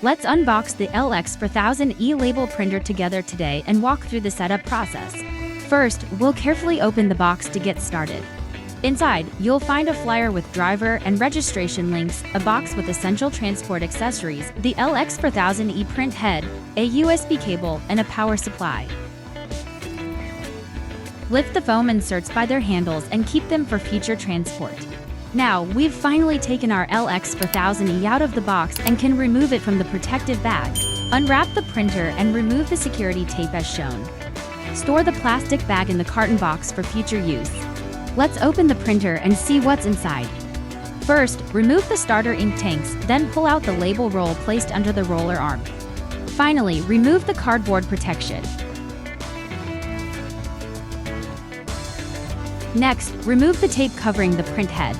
Let's unbox the LX4000e label printer together today and walk through the setup process. First, we'll carefully open the box to get started. Inside, you'll find a flyer with driver and registration links, a box with essential transport accessories, the LX4000e printhead, a USB cable, and a power supply. Lift the foam inserts by their handles and keep them for future transport. Now, we've finally taken our LX4000e out of the box and can remove it from the protective bag. Unwrap the printer and remove the security tape as shown. Store the plastic bag in the carton box for future use. Let's open the printer and see what's inside. First, remove the starter ink tanks, then pull out the label roll placed under the roller arm. Finally, remove the cardboard protection. Next, remove the tape covering the printhead.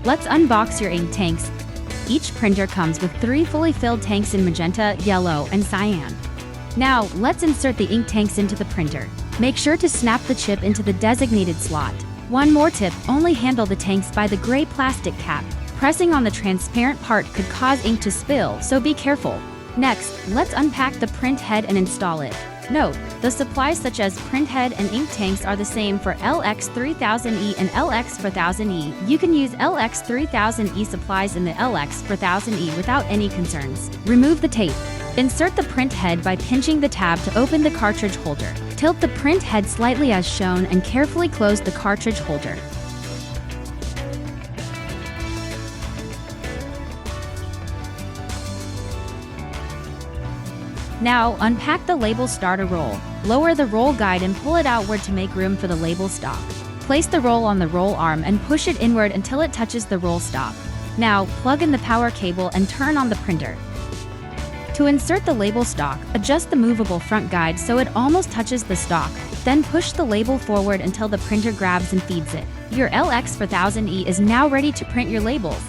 Let's unbox your ink tanks. Each printer comes with 3 fully filled tanks in magenta, yellow, and cyan. Now, let's insert the ink tanks into the printer. Make sure to snap the chip into the designated slot. One more tip, only handle the tanks by the gray plastic cap. Pressing on the transparent part could cause ink to spill, so be careful. Next, let's unpack the printhead and install it. Note, the supplies such as printhead and ink tanks are the same for LX3000e and LX4000e. You can use LX3000e supplies in the LX4000e without any concerns. Remove the tape. Insert the printhead by pinching the tab to open the cartridge holder. Tilt the printhead slightly as shown and carefully close the cartridge holder. Now, unpack the label starter roll. Lower the roll guide and pull it outward to make room for the label stock. Place the roll on the roll arm and push it inward until it touches the roll stop. Now, plug in the power cable and turn on the printer. To insert the label stock, adjust the movable front guide so it almost touches the stock. Then push the label forward until the printer grabs and feeds it. Your LX4000e is now ready to print your labels.